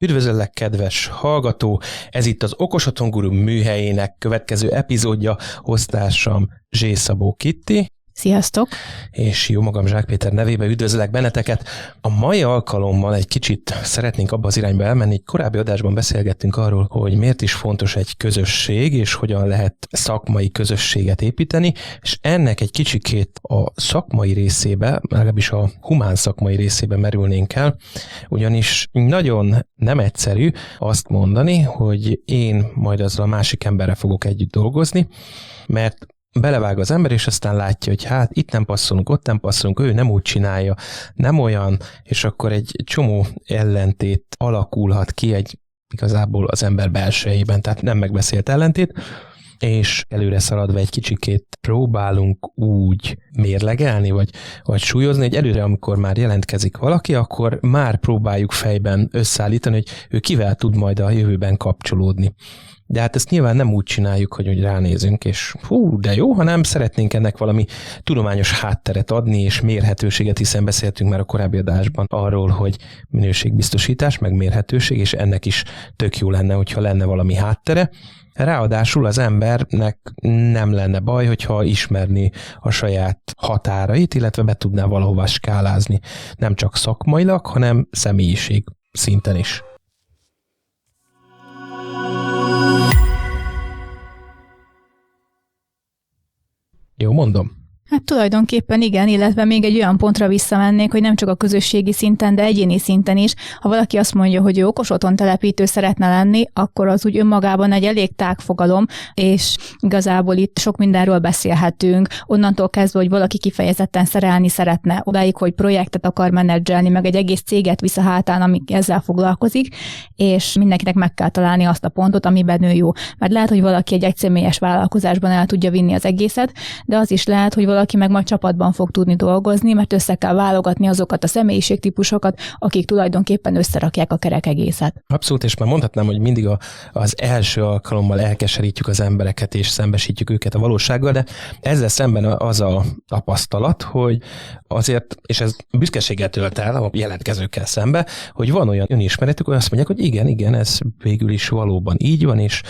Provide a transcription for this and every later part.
Üdvözöllek, kedves hallgató! Ez itt az Okos Otthon Guru műhelyének következő epizódja, hoztársam Zsé Szabó Kitti. Sziasztok! És jó magam Zsák Péter nevében üdvözöllek benneteket. A mai alkalommal egy kicsit szeretnénk abba az irányba elmenni. Egy korábbi adásban beszélgettünk arról, hogy miért is fontos egy közösség, és hogyan lehet szakmai közösséget építeni, és ennek egy kicsikét a szakmai részébe, legalábbis a humán szakmai részébe merülnénk el, ugyanis nagyon nem egyszerű azt mondani, hogy én majd azzal a másik emberrel fogok együtt dolgozni, mert belevág az ember, és aztán látja, hogy hát itt nem passzolunk, ott nem passzolunk, ő nem úgy csinálja, nem olyan, és akkor egy csomó ellentét alakulhat ki igazából az ember belsejében, tehát nem megbeszélt ellentét, és előre szaladva egy kicsikét próbálunk úgy mérlegelni, vagy súlyozni, hogy előre, amikor már jelentkezik valaki, akkor már próbáljuk fejben összeállítani, hogy ő kivel tud majd a jövőben kapcsolódni. De hát ezt nyilván nem úgy csináljuk, hogy ránézünk, és de jó, hanem szeretnénk ennek valami tudományos hátteret adni, és mérhetőséget, hiszen beszéltünk már a korábbi adásban arról, hogy minőségbiztosítás, meg mérhetőség, és ennek is tök jó lenne, hogyha lenne valami háttere. Ráadásul az embernek nem lenne baj, hogyha ismerné a saját határait, illetve be tudná valahova skálázni, nem csak szakmailag, hanem személyiség szinten is. Jó, mondom? Hát tulajdonképpen igen, illetve még egy olyan pontra visszamennék, hogy nem csak a közösségi szinten, de egyéni szinten is. Ha valaki azt mondja, hogy ő okos otthon telepítő szeretne lenni, akkor az úgy önmagában egy elég tág fogalom, és igazából itt sok mindenről beszélhetünk. Onnantól kezdve, hogy valaki kifejezetten szerelni szeretne, odáig, hogy projektet akar menedzselni, meg egy egész céget visz a hátán, ami ezzel foglalkozik, és mindenkinek meg kell találni azt a pontot, amiben ő jó. Mert lehet, hogy valaki egy egyszemélyes vállalkozásban el tudja vinni az egészet, de az is lehet, hogy valaki meg majd csapatban fog tudni dolgozni, mert össze kell válogatni azokat a személyiségtípusokat, akik tulajdonképpen összerakják a kerek egészet. Abszolút, és már mondhatnám, hogy mindig az első alkalommal elkeserítjük az embereket, és szembesítjük őket a valósággal, de ezzel szemben az a tapasztalat, hogy azért, és ez büszkeséggel tölt el a jelentkezőkkel szembe, hogy van olyan önismeretük, hogy azt mondják, hogy igen, ez végül is valóban így van, és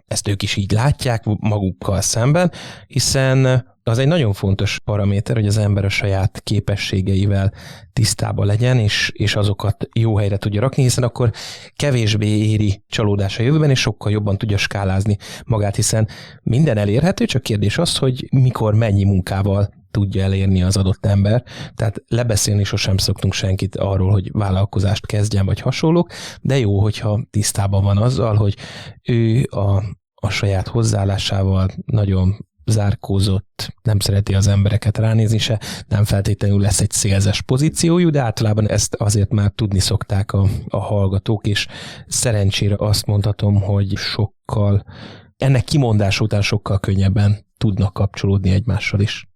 ezt ők is így látják magukkal szemben, hiszen az egy nagyon fontos paraméter, hogy az ember a saját képességeivel tisztában legyen, és azokat jó helyre tudja rakni, hiszen akkor kevésbé éri csalódás a jövőben, és sokkal jobban tudja skálázni magát, hiszen minden elérhető, csak kérdés az, hogy mikor mennyi munkával tudja elérni az adott ember. Tehát lebeszélni sosem szoktunk senkit arról, hogy vállalkozást kezdjen, vagy hasonlók, de jó, hogyha tisztában van azzal, hogy ő a saját hozzáállásával nagyon zárkózott, nem szereti az embereket ránézni se, nem feltétlenül lesz egy szélzes pozíciójú, de általában ezt azért már tudni szokták a hallgatók, és szerencsére azt mondhatom, hogy ennek kimondása után sokkal könnyebben tudnak kapcsolódni egymással is.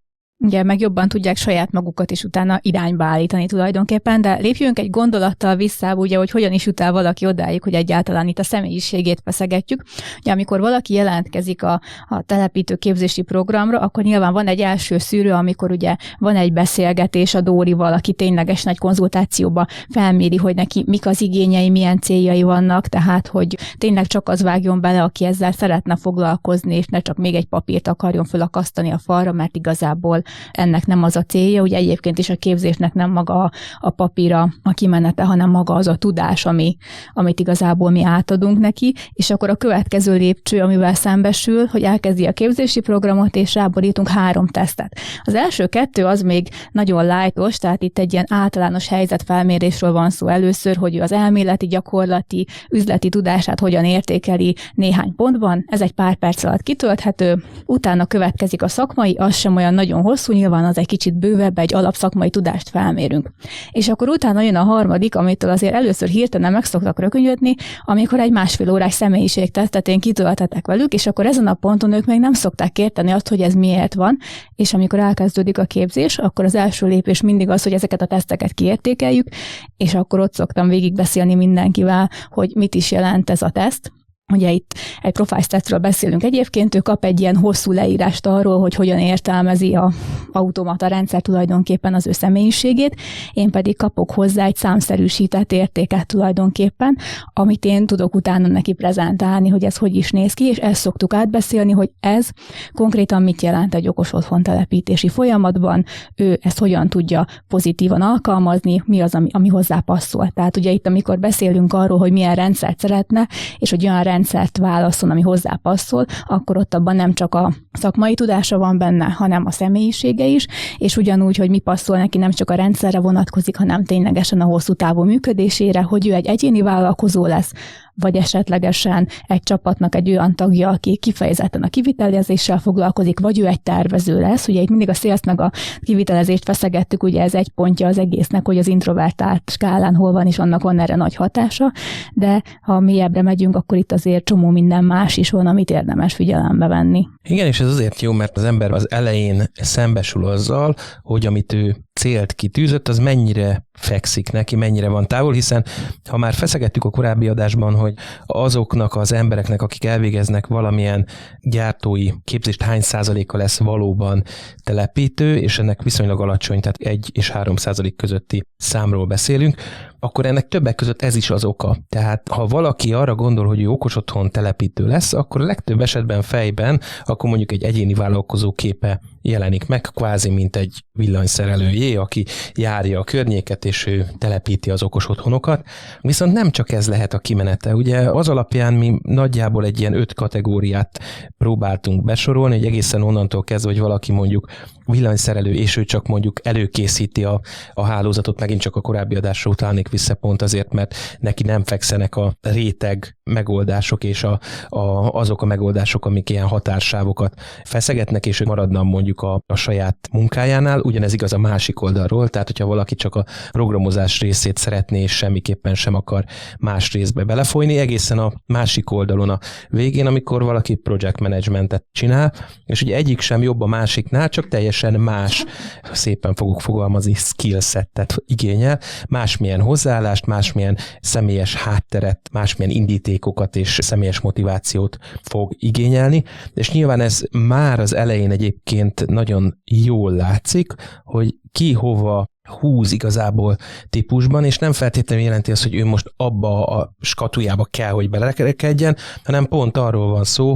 Igen, meg jobban tudják saját magukat is utána irányba állítani tulajdonképpen, de lépjünk egy gondolattal vissza, ugye, hogy hogyan is jut el valaki odáig, hogy egyáltalán itt a személyiségét feszegetjük. Ugye, amikor valaki jelentkezik a telepítő képzési programra, akkor nyilván van egy első szűrő, amikor ugye van egy beszélgetés a Dórival, aki ténylegesen egy konzultációba felméri, hogy neki mik az igényei, milyen céljai vannak, tehát hogy tényleg csak az vágjon bele, aki ezzel szeretne foglalkozni, és ne csak még egy papírt akarjon fölakasztani a falra, mert igazából ennek nem az a célja, ugye egyébként is a képzésnek nem maga a papíra a kimenete, hanem maga az a tudás, amit igazából mi átadunk neki, és akkor a következő lépcső, amivel szembesül, hogy elkezdi a képzési programot, és ráborítunk 3 tesztet. Az első 2 az még nagyon lightos, tehát itt egy ilyen általános helyzetfelmérésről van szó először, hogy ő az elméleti, gyakorlati, üzleti tudását hogyan értékeli néhány pontban, ez egy pár perc alatt kitölthető, utána következik a szakmai, az sem olyan nagyon hosszú, nyilván az egy kicsit bővebb, egy alapszakmai tudást felmérünk. És akkor utána jön a harmadik, amitől azért először hirtelen meg szoktak rökönyödni, amikor egy 1,5 órás személyiségtesztet én kitölthetek velük, és akkor ezen a ponton ők még nem szokták érteni azt, hogy ez miért van, és amikor elkezdődik a képzés, akkor az első lépés mindig az, hogy ezeket a teszteket kiértékeljük, és akkor ott szoktam végigbeszélni mindenkivel, hogy mit is jelent ez a teszt, Ugye itt egy profile statről beszélünk egyébként, ő kap egy ilyen hosszú leírást arról, hogy hogyan értelmezi a automata rendszer tulajdonképpen az ő személyiségét, én pedig kapok hozzá egy számszerűsített értéket tulajdonképpen, amit én tudok utána neki prezentálni, hogy ez hogy is néz ki, és ezt szoktuk átbeszélni, hogy ez konkrétan mit jelent egy okos otthon telepítési folyamatban, ő ezt hogyan tudja pozitívan alkalmazni, mi az, ami hozzá passzol. Tehát ugye itt, amikor beszélünk arról, hogy milyen rendszert szeretne, és hogy olyan rendszert válaszol, ami hozzá passzol, akkor ott abban nem csak a szakmai tudása van benne, hanem a személyisége is, és ugyanúgy, hogy mi passzol neki, nem csak a rendszerre vonatkozik, hanem ténylegesen a hosszú távú működésére, hogy ő egy egyéni vállalkozó lesz, vagy esetlegesen egy csapatnak egy olyan tagja, aki kifejezetten a kivitelezéssel foglalkozik, vagy ő egy tervező lesz. Ugye itt mindig a sales meg a kivitelezést feszegettük, ugye ez egy pontja az egésznek, hogy az introvertált skálán hol van, és annak van erre nagy hatása, de ha mélyebbre megyünk, akkor itt azért csomó minden más is van, amit érdemes figyelembe venni. Igen, és ez azért jó, mert az ember az elején szembesül azzal, hogy amit ő célt kitűzött, az mennyire fekszik neki, mennyire van távol, hiszen ha már feszegettük a korábbi adásban, hogy azoknak az embereknek, akik elvégeznek valamilyen gyártói képzést, hány százaléka lesz valóban telepítő, és ennek viszonylag alacsony, tehát 1 és 3% közötti számról beszélünk, akkor ennek többek között ez is az oka. Tehát ha valaki arra gondol, hogy ő okos otthon telepítő lesz, akkor a legtöbb esetben fejben akkor mondjuk egy egyéni vállalkozó képe jelenik meg, kvázi mint egy villanyszerelőjé, aki járja a környéket, és ő telepíti az okos otthonokat. Viszont nem csak ez lehet a kimenete. Ugye az alapján mi nagyjából egy ilyen 5 kategóriát próbáltunk besorolni, hogy egészen onnantól kezdve, hogy valaki mondjuk villanyszerelő, és ő csak mondjuk előkészíti a hálózatot, megint csak a korábbi adásra utalnék vissza pont azért, mert neki nem fekszenek a réteg megoldások és azok a megoldások, amik ilyen határsávokat feszegetnek, és ő maradna mondjuk a saját munkájánál. Ugyanez igaz a másik oldalról, tehát hogyha valaki csak a programozás részét szeretné, és semmiképpen sem akar más részbe belefolyni, egészen a másik oldalon a végén, amikor valaki project managementet csinál, és ugye egyik sem jobb a másiknál, csak teljesen más, szépen fogok fogalmazni, skillsettet igényel, másmilyen hozzáállást, másmilyen személyes hátteret, másmilyen indítékokat és személyes motivációt fog igényelni, és nyilván ez már az elején egyébként nagyon jól látszik, hogy ki hova húz igazából típusban, és nem feltétlenül jelenti azt, hogy ő most abba a skatujába kell, hogy belerekedjen, hanem pont arról van szó,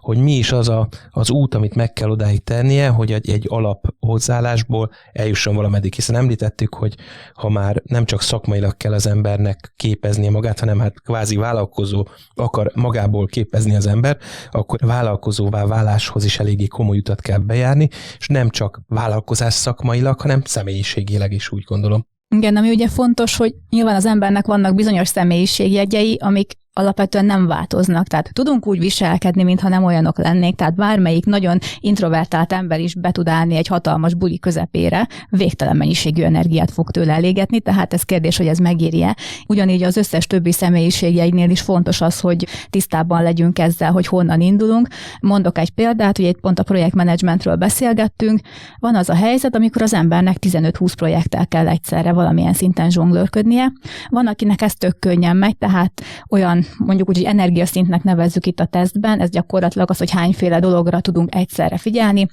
hogy mi is az út, amit meg kell odáig tennie, hogy egy alap hozzáállásból eljusson valameddig, hiszen említettük, hogy ha már nem csak szakmailag kell az embernek képeznie magát, hanem hát kvázi vállalkozó akar magából képezni az ember, akkor vállalkozóvá váláshoz is eléggé komoly utat kell bejárni, és nem csak vállalkozás szakmailag, hanem személyiségileg is, úgy gondolom. Igen, ami ugye fontos, hogy nyilván az embernek vannak bizonyos személyiségjegyei, amik alapvetően nem változnak. Tehát tudunk úgy viselkedni, mintha nem olyanok lennénk, tehát bármelyik nagyon introvertált ember is be tud állni egy hatalmas buli közepére, végtelen mennyiségű energiát fog tőle elégetni, tehát ez kérdés, hogy ez megéri-e. Ugyanígy az összes többi személyiségjeinél is fontos az, hogy tisztában legyünk ezzel, hogy honnan indulunk. Mondok egy példát, ugye itt pont a projektmenedzsmentről beszélgettünk. Van az a helyzet, amikor az embernek 15-20 projekttel kell egyszerre valamilyen szinten zsonglőrködnie. Van, akinek ez tök könnyen megy, tehát olyan mondjuk úgy, hogy energiaszintnek nevezzük itt a tesztben, ez gyakorlatilag az, hogy hányféle dologra tudunk egyszerre figyelni.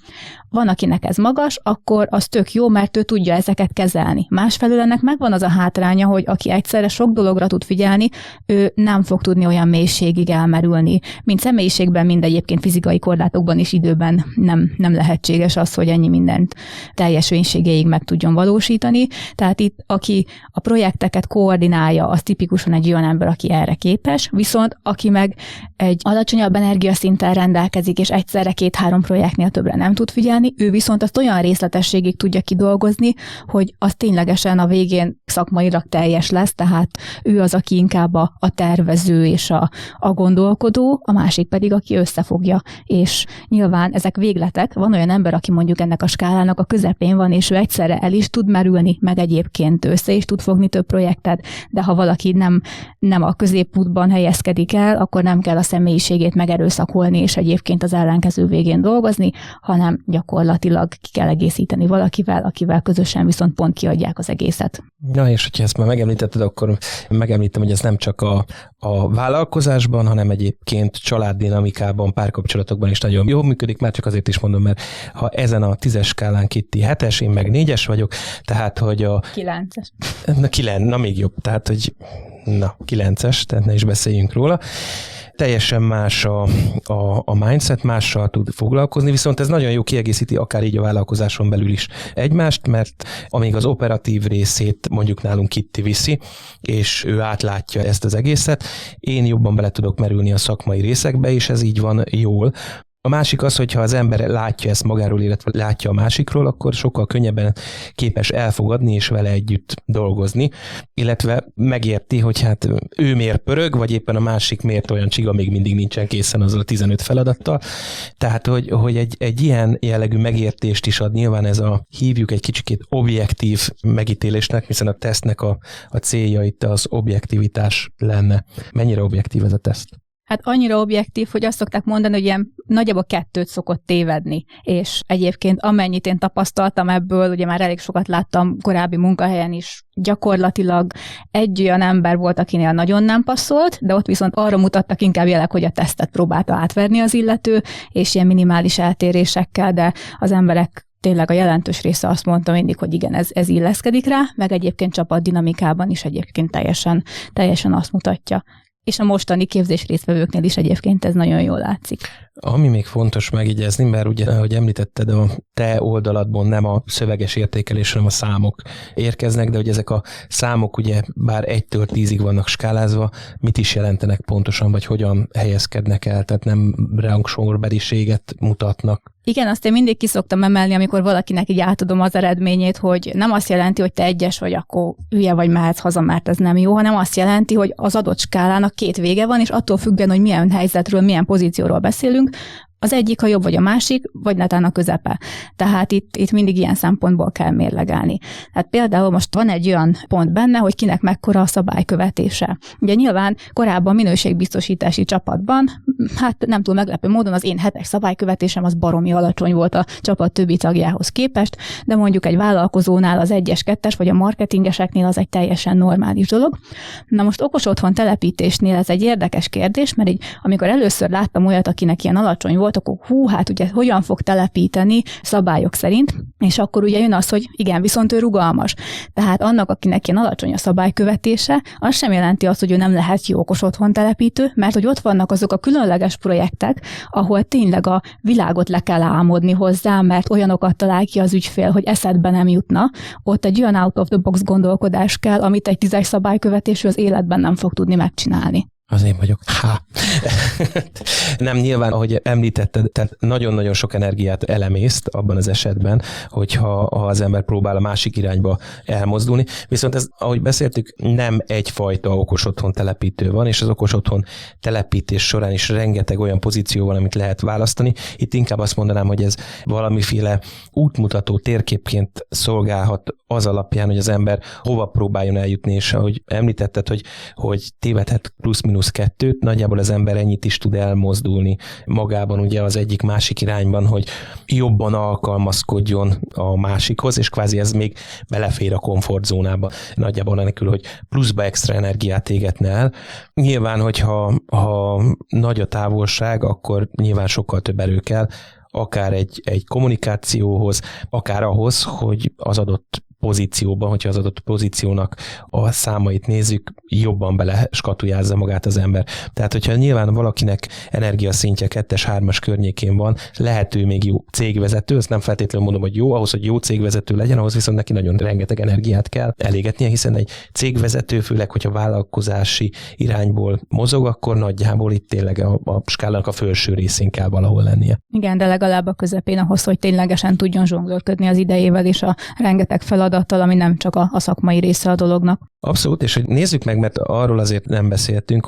Van, akinek ez magas, akkor az tök jó, mert ő tudja ezeket kezelni. Másfelől ennek megvan az a hátránya, hogy aki egyszerre sok dologra tud figyelni, ő nem fog tudni olyan mélységig elmerülni. Mint személyiségben, mind egyébként fizikai korlátokban is időben nem lehetséges az, hogy ennyi mindent teljes vénységéig meg tudjon valósítani. Tehát itt, aki a projekteket koordinálja, az tipikusan egy olyan ember, aki erre képes, viszont aki meg egy alacsonyabb energiaszinten rendelkezik, és egyszerre 2-3 projektnél többre nem tud figyelni, ő viszont azt olyan részletességig tudja kidolgozni, hogy az ténylegesen a végén szakmailag teljes lesz, tehát ő az, aki inkább a tervező és a gondolkodó, a másik pedig, aki összefogja. És nyilván ezek végletek. Van olyan ember, aki mondjuk ennek a skálának a közepén van, és ő egyszerre el is tud merülni, meg egyébként össze is tud fogni több projektet, de ha valaki nem a középútban módon helyezkedik el, akkor nem kell a személyiségét megerőszakolni, és egyébként az ellenkező végén dolgozni, hanem gyakorlatilag ki kell egészíteni valakivel, akivel közösen viszont pont kiadják az egészet. Na, és hogyha ezt már megemlítetted, akkor megemlítem, hogy ez nem csak a vállalkozásban, hanem egyébként családdinamikában, párkapcsolatokban is nagyon jól működik, már csak azért is mondom, mert ha ezen a 10-es skálán Kitti 7-es, én meg 4-es vagyok, tehát hogy a... 9-es. Na még jobb, tehát hogy 9-es, tehát ne is beszéljünk róla. Teljesen más a mindset, mással tud foglalkozni, viszont ez nagyon jó kiegészíti akár így a vállalkozáson belül is egymást, mert amíg az operatív részét mondjuk nálunk Kitti viszi, és ő átlátja ezt az egészet, én jobban bele tudok merülni a szakmai részekbe, és ez így van jól. A másik az, hogyha az ember látja ezt magáról, illetve látja a másikról, akkor sokkal könnyebben képes elfogadni és vele együtt dolgozni, illetve megérti, hogy hát ő miért pörög, vagy éppen a másik miért olyan csiga, még mindig nincsen készen azzal a 15 feladattal. Tehát, hogy egy ilyen jellegű megértést is ad, nyilván ez hívjuk egy kicsikét objektív megítélésnek, hiszen a tesztnek a célja itt az objektivitás lenne. Mennyire objektív ez a teszt? Hát annyira objektív, hogy azt szokták mondani, hogy ilyen nagyjából 2 szokott tévedni, és egyébként amennyit én tapasztaltam ebből, ugye már elég sokat láttam korábbi munkahelyen is, gyakorlatilag egy olyan ember volt, akinél nagyon nem passzolt, de ott viszont arra mutattak inkább jelek, hogy a tesztet próbálta átverni az illető, és ilyen minimális eltérésekkel, de az emberek tényleg a jelentős része azt mondta mindig, hogy igen, ez illeszkedik rá, meg egyébként csapatdinamikában is egyébként teljesen azt mutatja. És a mostani képzés résztvevőknél is egyébként ez nagyon jól látszik. Ami még fontos megjegyezni, mert ugye, ahogy említetted, a te oldaladból nem a szöveges értékelés, hanem a számok érkeznek, de hogy ezek a számok ugye bár 1-től 10-ig vannak skálázva, mit is jelentenek pontosan, vagy hogyan helyezkednek el, tehát nem rangsorbeliséget mutatnak. Igen, azt én mindig ki szoktam emelni, amikor valakinek így átadom az eredményét, hogy nem azt jelenti, hogy te 1-es vagy, akkor hülye vagy, mehetsz haza, mert ez nem jó, hanem azt jelenti, hogy az adott skálának 2 vége van, és attól függően, hogy milyen helyzetről, milyen pozícióról beszélünk, az egyik a jobb, vagy a másik, vagy netán a közepe. Tehát itt mindig ilyen szempontból kell mérlegelni. Tehát például most van egy olyan pont benne, hogy kinek mekkora a szabálykövetése. Ugye nyilván korábban minőségbiztosítási csapatban, hát nem túl meglepő módon az én 7-es szabálykövetésem az baromi alacsony volt a csapat többi tagjához képest, de mondjuk egy vállalkozónál az 1-es, 2-es, vagy a marketingeseknél az egy teljesen normális dolog. Na most okos otthon telepítésnél ez egy érdekes kérdés, mert így, amikor először láttam olyat, akinek ilyen alacsony volt, akkor hát ugye hogyan fog telepíteni szabályok szerint, és akkor ugye jön az, hogy igen, viszont ő rugalmas. Tehát annak, akinek ilyen alacsony a szabálykövetése, az sem jelenti azt, hogy ő nem lehet jó okos otthon telepítő, mert hogy ott vannak azok a különleges projektek, ahol tényleg a világot le kell álmodni hozzá, mert olyanokat talál ki az ügyfél, hogy eszedbe nem jutna. Ott egy olyan out of the box gondolkodás kell, amit egy 10-es szabálykövetésű az életben nem fog tudni megcsinálni. Az én vagyok. Nem, nyilván, ahogy említetted, tehát nagyon-nagyon sok energiát elemészt abban az esetben, hogyha az ember próbál a másik irányba elmozdulni. Viszont ez, ahogy beszéltük, nem egyfajta okos otthon telepítő van, és az okos otthon telepítés során is rengeteg olyan pozíció van, amit lehet választani. Itt inkább azt mondanám, hogy ez valamiféle útmutató térképként szolgálhat az alapján, hogy az ember hova próbáljon eljutni, és ahogy említetted, hogy tévedhet plusz-minusz 2, nagyjából az ember ennyit is tud elmozdulni magában ugye az egyik-másik irányban, hogy jobban alkalmazkodjon a másikhoz, és kvázi ez még belefér a komfortzónába. Nagyjából anélkül, hogy pluszba extra energiát égetne el. Nyilván, hogyha nagy a távolság, akkor nyilván sokkal több erő kell, akár egy kommunikációhoz, akár ahhoz, hogy az adott pozícióban, hogyha az adott pozíciónak a számait nézzük, jobban bele skatujázza magát az ember. Tehát, hogyha nyilván valakinek energiaszintje 2-es, 3-as környékén van, lehető még jó cégvezető, ezt nem feltétlenül mondom, hogy jó, ahhoz, hogy jó cégvezető legyen, ahhoz viszont neki nagyon rengeteg energiát kell elégetnie, hiszen egy cégvezető, főleg, hogyha vállalkozási irányból mozog, akkor nagyjából itt tényleg a skálának a felső részén kell valahol lennie. Igen, de legalább a közepén ahhoz, hogy ténylegesen tudjon zsonglőrködni az idejével és a rengeteg feladattal, ami nem csak a szakmai része a dolognak. Abszolút, és hogy nézzük meg, mert arról azért nem beszéltünk,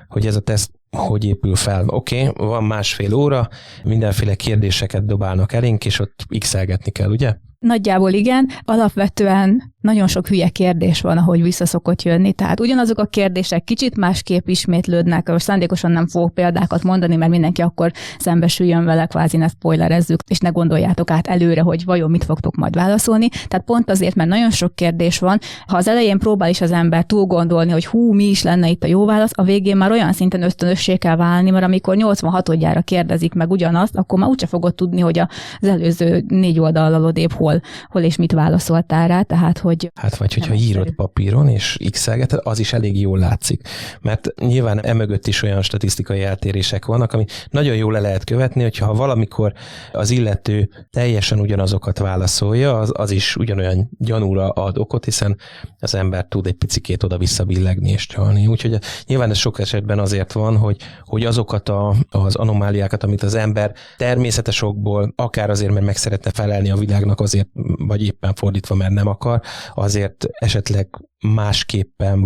hogy ez a teszt hogy épül fel. Oké, van 1,5 óra, mindenféle kérdéseket dobálnak elénk, és ott x-elgetni kell, ugye? Nagyjából igen. Alapvetően nagyon sok hülye kérdés van, ahogy visszaszokott jönni, tehát ugyanazok a kérdések kicsit másképp ismétlődnek, szándékosan nem fogok példákat mondani, mert mindenki akkor szembesüljön vele, kvázi ne spoilerezzük, és ne gondoljátok át előre, hogy vajon mit fogtok majd válaszolni. Tehát pont azért, mert nagyon sok kérdés van, ha az elején próbál is az ember túl gondolni, hogy mi is lenne itt a jó válasz, a végén már olyan szinten ösztönössé kell válni, mert amikor 86-odjára kérdezik meg ugyanazt, akkor már úgyse fogod tudni, hogy az előző 4 oldallal odébb hol és mit válaszoltál rá, tehát hogy... Hát vagy hogyha írod papíron és x-elgeted, az is elég jól látszik. Mert nyilván emögött is olyan statisztikai eltérések vannak, ami nagyon jól le lehet követni, hogyha valamikor az illető teljesen ugyanazokat válaszolja, az is ugyanolyan gyanúra ad okot, hiszen az ember tud egy picikét oda-vissza billegni és csalni. Úgyhogy nyilván ez sok esetben azért van, hogy azokat az anomáliákat, amit az ember természetes okból, akár azért, mert meg szeretne felelni a világnak, azért, vagy éppen fordítva, mert nem akar, azért esetleg másképpen,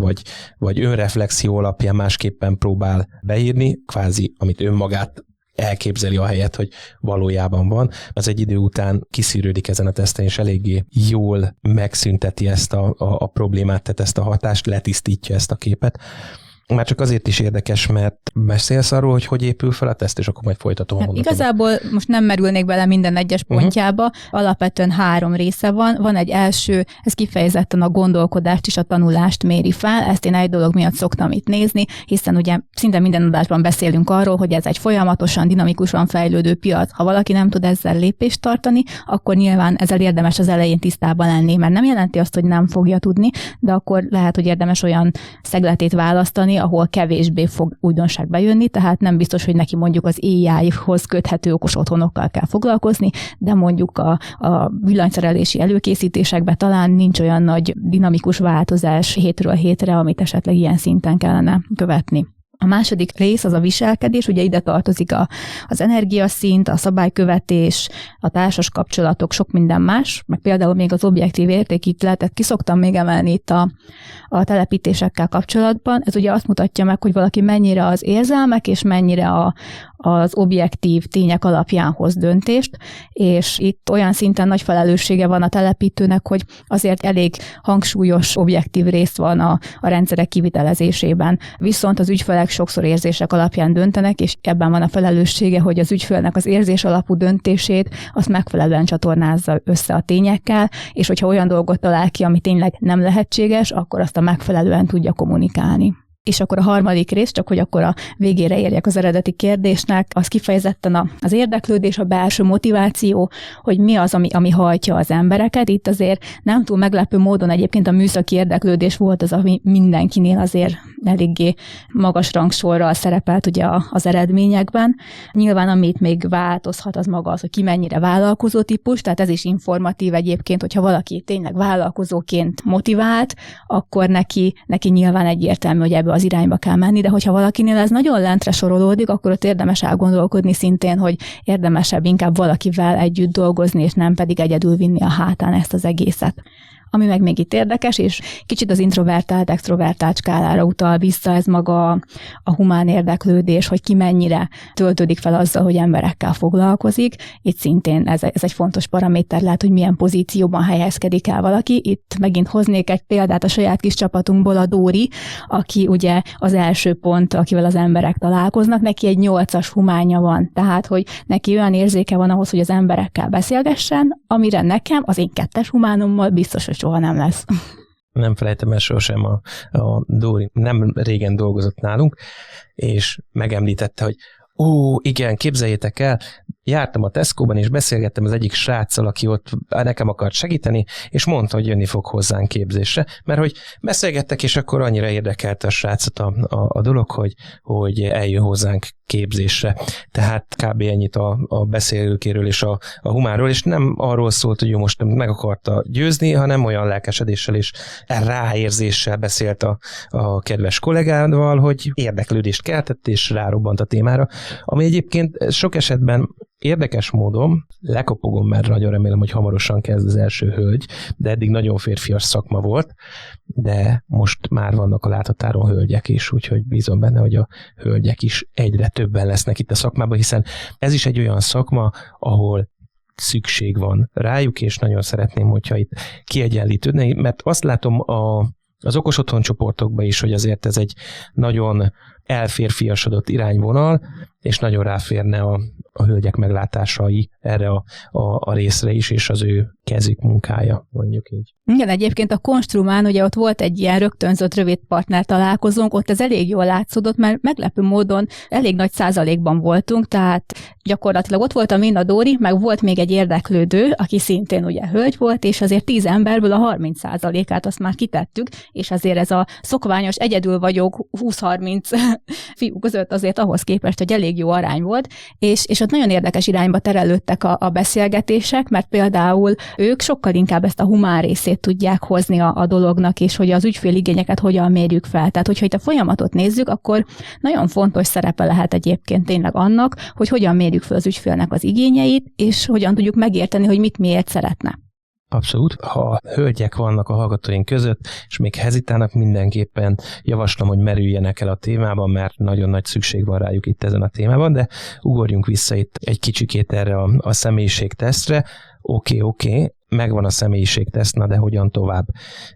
vagy önreflexió alapján másképpen próbál beírni, kvázi, amit önmagát elképzeli a helyet, hogy valójában van. Az egy idő után kiszűrődik ezen a teszten, és eléggé jól megszünteti ezt a problémát, tehát ezt a hatást, letisztítja ezt a képet. Már csak azért is érdekes, mert beszélsz arról, hogy épül fel a teszt, és akkor majd folytatom a mondatomat. Igazából most nem merülnék bele minden egyes pontjába, alapvetően 3 része van. Van egy első, ez kifejezetten a gondolkodást és a tanulást méri fel, ezt én egy dolog miatt szoktam itt nézni, hiszen ugye szinte minden adásban beszélünk arról, hogy ez egy folyamatosan, dinamikusan fejlődő piac. Ha valaki nem tud ezzel lépést tartani, akkor nyilván ezzel érdemes az elején tisztában lenni, mert nem jelenti azt, hogy nem fogja tudni, de akkor lehet, hogy érdemes olyan szegletét választani, ahol kevésbé fog újdonság bejönni, tehát nem biztos, hogy neki mondjuk az AI-hoz köthető okos otthonokkal kell foglalkozni, de mondjuk a villanyszerelési előkészítésekben talán nincs olyan nagy dinamikus változás hétről hétre, amit esetleg ilyen szinten kellene követni. A második rész az a viselkedés, ugye ide tartozik az energiaszint, a szabálykövetés, a társas kapcsolatok, sok minden más, meg például még az objektív értékítéletet ki szoktam még emelni itt a telepítésekkel kapcsolatban. Ez ugye azt mutatja meg, hogy valaki mennyire az érzelmek, és mennyire az objektív tények alapján hoz döntést, és itt olyan szinten nagy felelőssége van a telepítőnek, hogy azért elég hangsúlyos objektív rész van a rendszerek kivitelezésében. Viszont az ügyfelek sokszor érzések alapján döntenek, és ebben van a felelőssége, hogy az ügyfélnek az érzés alapú döntését azt megfelelően csatornázza össze a tényekkel, és hogyha olyan dolgot talál ki, ami tényleg nem lehetséges, akkor azt a megfelelően tudja kommunikálni. És akkor a harmadik rész, csak hogy akkor a végére érjek az eredeti kérdésnek, az kifejezetten az érdeklődés, a belső motiváció, hogy mi az, ami hajtja az embereket. Itt azért nem túl meglepő módon egyébként a műszaki érdeklődés volt az, ami mindenkinél azért eléggé magas rangsorral szerepelt ugye az eredményekben. Nyilván amit még változhat, az maga az, hogy ki mennyire vállalkozó típus, tehát ez is informatív egyébként, hogyha valaki tényleg vállalkozóként motivált, akkor neki nyilván egyértelmű, hogy ebbe az irányba kell menni, de hogyha valakinél ez nagyon lentre sorolódik, akkor ott érdemes elgondolkodni szintén, hogy érdemesebb inkább valakivel együtt dolgozni, és nem pedig egyedül vinni a hátán ezt az egészet. Ami meg még itt érdekes, és kicsit az introvertált-extrovertált skálára utal vissza ez maga a humán érdeklődés, hogy ki mennyire töltődik fel azzal, hogy emberekkel foglalkozik. Itt szintén ez egy fontos paraméter, lehet, hogy milyen pozícióban helyezkedik el valaki. Itt megint hoznék egy példát a saját kis csapatunkból, a Dóri, aki ugye az első pont, akivel az emberek találkoznak, neki egy 8-as humánja van, tehát hogy neki olyan érzéke van ahhoz, hogy az emberekkel beszélgessen, amire nekem az én 2-es humánommal biztos, hogy soha nem lesz. Nem felejtem el sosem, a Dóri nem régen dolgozott nálunk, és megemlítette, hogy igen, képzeljétek el, jártam a Tesco-ban, és beszélgettem az egyik sráccal, aki ott nekem akart segíteni, és mondta, hogy jönni fog hozzánk képzésre, mert hogy beszélgettek, és akkor annyira érdekelte a srácot a dolog, hogy eljön hozzánk képzésre. Tehát kb. Ennyit a beszélőkéről és a humánról, és nem arról szólt, hogy ő most meg akarta győzni, hanem olyan lelkesedéssel és ráérzéssel beszélt a kedves kollégával, hogy érdeklődést keltett, és rárobbant a témára, ami egyébként sok esetben érdekes módon, lekopogom, mert nagyon remélem, hogy hamarosan kezd az első hölgy, de eddig nagyon férfias szakma volt, de most már vannak a láthatáron hölgyek is, úgyhogy bízom benne, hogy a hölgyek is egyre többen lesznek itt a szakmában, hiszen ez is egy olyan szakma, ahol szükség van rájuk, és nagyon szeretném, hogyha itt kiegyenlítődne, mert azt látom az okos otthon csoportokban is, hogy azért ez egy nagyon elférfiasodott irányvonal, és nagyon ráférne a hölgyek meglátásai erre a részre is, és az ő kezük munkája, mondjuk így. Igen, egyébként a Konstrumán ugye ott volt egy ilyen rögtönzött rövid partner találkozónk, ott ez elég jól látszódott, mert meglepő módon elég nagy százalékban voltunk, tehát gyakorlatilag ott volt a Minna Dóri, meg volt még egy érdeklődő, aki szintén ugye hölgy volt, és azért 10 emberből a 30%-át azt már kitettük, és azért ez a szokványos egyedül vagyok 20-30 fiú között azért ahhoz képest, hogy elég jó arány volt, és ott nagyon érdekes irányba terelődtek a beszélgetések, mert például ők sokkal inkább ezt a humán részét tudják hozni a dolognak, és hogy az ügyféligényeket hogyan mérjük fel. Tehát, hogyha itt a folyamatot nézzük, akkor nagyon fontos szerepe lehet egyébként tényleg annak, hogy hogyan mérjük fel az ügyfélnek az igényeit, és hogyan tudjuk megérteni, hogy mit miért szeretne. Abszolút. Ha hölgyek vannak a hallgatóink között, és még hezitálnak, mindenképpen javaslom, hogy merüljenek el a témában, mert nagyon nagy szükség van rájuk itt ezen a témában, de ugorjunk vissza itt egy kicsikét erre a személyiségtesztre. Oké, megvan a személyiségteszt, de hogyan tovább?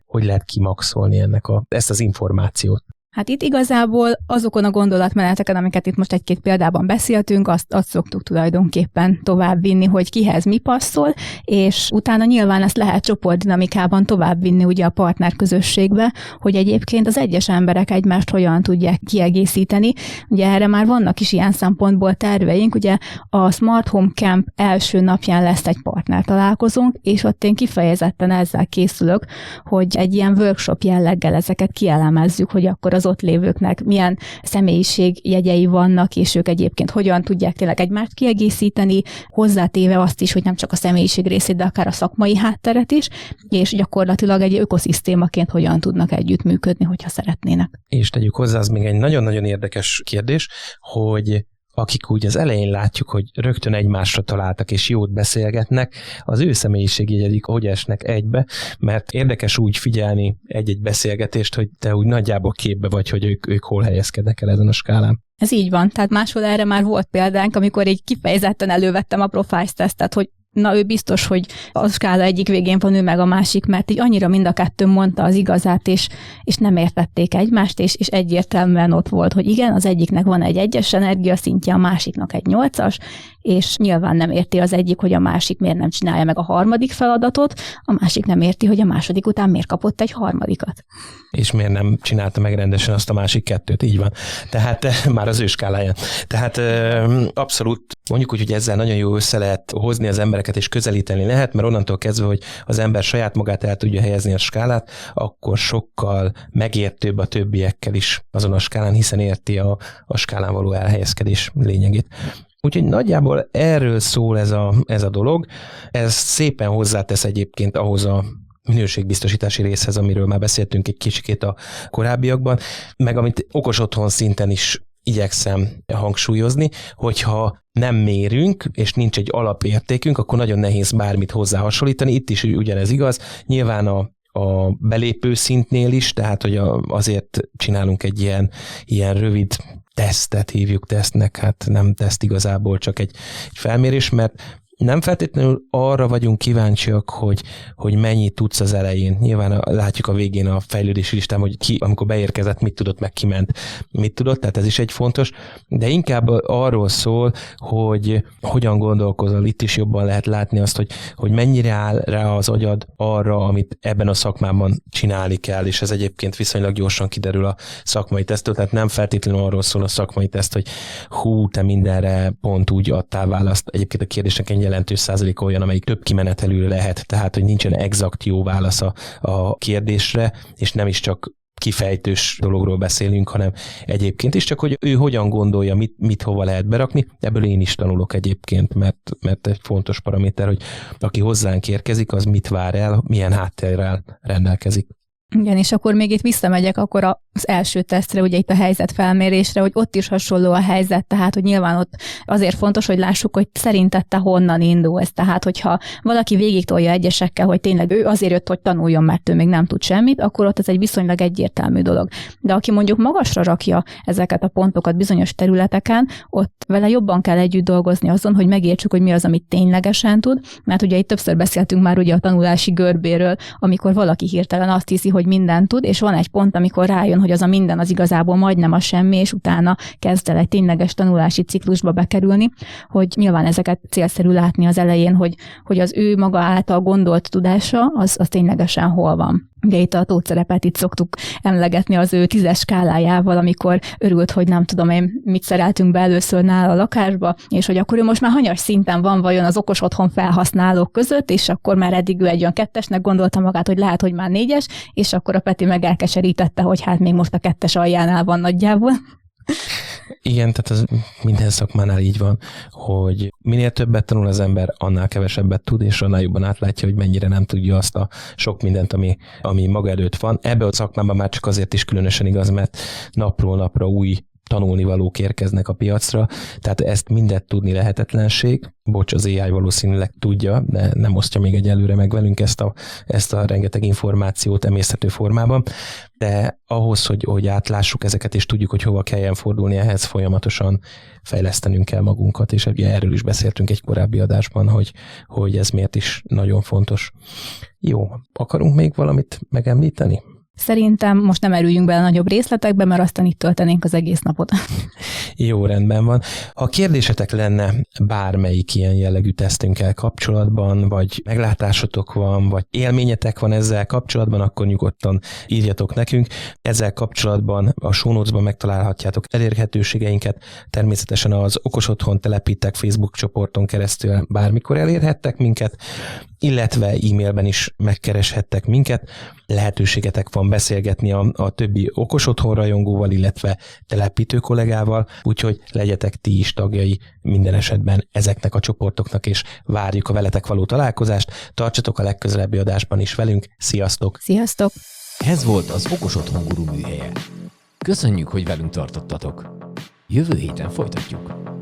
Hogy lehet kimaxolni ezt az információt? Hát itt igazából azokon a gondolatmeneteken, amiket itt most egy-két példában beszéltünk, azt szoktuk tulajdonképpen továbbvinni, hogy kihez mi passzol, és utána nyilván ezt lehet csoportdinamikában továbbvinni ugye a partnerközösségbe, hogy egyébként az egyes emberek egymást hogyan tudják kiegészíteni. Ugye erre már vannak is ilyen szempontból terveink, ugye a Smart Home Camp első napján lesz egy partnertalálkozónk, és ott én kifejezetten ezzel készülök, hogy egy ilyen workshop jelleggel ezeket kielemezzük, hogy akkor az ott lévőknek milyen személyiségjegyei vannak, és ők egyébként hogyan tudják tényleg egymást kiegészíteni, hozzátéve azt is, hogy nem csak a személyiség részét, de akár a szakmai hátteret is, és gyakorlatilag egy ökoszisztémaként hogyan tudnak együttműködni, hogyha szeretnének. És tegyük hozzá, az még egy nagyon-nagyon érdekes kérdés, hogy akik úgy az elején látjuk, hogy rögtön egymásra találtak és jót beszélgetnek, az ő személyiségjegyeik hogy esnek egybe, mert érdekes úgy figyelni egy-egy beszélgetést, hogy te úgy nagyjából képbe vagy, hogy ők hol helyezkednek el ezen a skálán. Ez így van, tehát máshol erre már volt példánk, amikor így kifejezetten elővettem a Profiles tesztet, hogy na ő biztos, hogy a skála egyik végén van ő meg a másik, mert így annyira mind a kettő mondta az igazát, és nem értették egymást, és egyértelműen ott volt, hogy igen, az egyiknek van egy 1-es energiaszintje, a másiknak egy 8-as, és nyilván nem érti az egyik, hogy a másik miért nem csinálja meg a harmadik feladatot, a másik nem érti, hogy a második után miért kapott egy harmadikat. És miért nem csinálta meg rendesen azt a másik 2-t, így van. Tehát már az ő skáláján. Tehát abszolút mondjuk úgy, hogy ezzel nagyon jó össze lehet hozni az embereket, és közelíteni lehet, mert onnantól kezdve, hogy az ember saját magát el tudja helyezni a skálát, akkor sokkal megértőbb a többiekkel is azon a skálán, hiszen érti a skálán való elhelyezkedés lényegét. Úgyhogy nagyjából erről szól ez a dolog. Ez szépen hozzátesz egyébként ahhoz a minőségbiztosítási részhez, amiről már beszéltünk egy kicsikét a korábbiakban, meg amit okos otthon szinten is igyekszem hangsúlyozni, hogyha nem mérünk, és nincs egy alapértékünk, akkor nagyon nehéz bármit hozzá hasonlítani. Itt is ugyanez igaz. Nyilván a belépő szintnél is, tehát hogy azért csinálunk egy ilyen rövid tesztet, hívjuk tesztnek, hát nem teszt igazából, csak egy felmérés, mert nem feltétlenül arra vagyunk kíváncsiak, hogy mennyit tudsz az elején. Nyilván látjuk a végén a fejlődési listán, hogy ki, amikor beérkezett, mit tudott, meg kiment, mit tudott, tehát ez is egy fontos, de inkább arról szól, hogy hogyan gondolkozol, itt is jobban lehet látni azt, hogy mennyire áll rá az agyad arra, amit ebben a szakmában csinálni kell, és ez egyébként viszonylag gyorsan kiderül a szakmai tesztől, tehát nem feltétlenül arról szól a szakmai teszt, hogy te mindenre pont úgy adtál választ. Egyébként a kérdésnek egy jelentős százalék olyan, amelyik több kimenetelű lehet, tehát hogy nincsen exakt jó válasz a kérdésre, és nem is csak kifejtős dologról beszélünk, hanem egyébként is csak, hogy ő hogyan gondolja, mit hova lehet berakni. Ebből én is tanulok egyébként, mert egy fontos paraméter, hogy aki hozzánk érkezik, az mit vár el, milyen háttérrel rendelkezik. Igen, és akkor még itt visszamegyek akkor az első tesztre, ugye itt a helyzetfelmérésre, hogy ott is hasonló a helyzet, tehát hogy nyilván ott azért fontos, hogy lássuk, hogy szerinted te honnan indulsz. Tehát, hogyha valaki végig tolja egyesekkel, hogy tényleg ő azért jött, hogy tanuljon, mert ő még nem tud semmit, akkor ott ez egy viszonylag egyértelmű dolog. De aki mondjuk magasra rakja ezeket a pontokat bizonyos területeken, ott vele jobban kell együtt dolgozni azon, hogy megértsük, hogy mi az, amit ténylegesen tud, mert ugye itt többször beszéltünk már ugye a tanulási görbéről, amikor valaki hirtelen azt hiszi, hogy mindent tud, és van egy pont, amikor rájön, hogy az a minden az igazából majdnem a semmi, és utána kezd el egy tényleges tanulási ciklusba bekerülni, hogy nyilván ezeket célszerű látni az elején, hogy az ő maga által gondolt tudása, az ténylegesen hol van. Ugye itt a Tóth szerepet itt szoktuk emlegetni az ő 10-es skálájával, amikor örült, hogy nem tudom én, mit szereltünk be először nála a lakásba, és hogy akkor ő most már hanyas szinten van vajon az okos otthon felhasználók között, és akkor már eddig ő egy olyan 2-esnek gondolta magát, hogy lehet, hogy már 4-es, és akkor a Peti meg elkeserítette, hogy hát még most a 2-es aljánál van nagyjából. Igen, tehát az minden szakmánál így van, hogy minél többet tanul az ember, annál kevesebbet tud, és annál jobban átlátja, hogy mennyire nem tudja azt a sok mindent, ami maga előtt van. Ebbe a szakmában már csak azért is különösen igaz, mert napról napra új tanulnivalók érkeznek a piacra, tehát ezt mindet tudni lehetetlenség. Bocs, az AI valószínűleg tudja, de nem osztja még egyelőre meg velünk ezt a rengeteg információt emészthető formában, de ahhoz, hogy átlássuk ezeket, és tudjuk, hogy hova kelljen fordulni, ehhez folyamatosan fejlesztenünk kell magunkat, és ugye erről is beszéltünk egy korábbi adásban, hogy ez miért is nagyon fontos. Jó, akarunk még valamit megemlíteni? Szerintem most nem erüljünk bele nagyobb részletekbe, mert aztán itt töltenénk az egész napot. Jó, rendben van. Ha kérdésetek lenne bármelyik ilyen jellegű tesztünkkel kapcsolatban, vagy meglátásotok van, vagy élményetek van ezzel kapcsolatban, akkor nyugodtan írjatok nekünk. Ezzel kapcsolatban a show notes-ban megtalálhatjátok elérhetőségeinket. Természetesen az Okos Otthon Telepítek Facebook csoporton keresztül bármikor elérhettek minket, illetve e-mailben is megkereshettek minket. Lehetőségetek van beszélgetni a többi Okos Otthon rajongóval, illetve telepítő kollégával, úgyhogy legyetek ti is tagjai minden esetben ezeknek a csoportoknak, és várjuk a veletek való találkozást. Tartsatok a legközelebbi adásban is velünk. Sziasztok! Sziasztok! Ez volt az Okos Otthon Guru műhelye. Köszönjük, hogy velünk tartottatok. Jövő héten folytatjuk.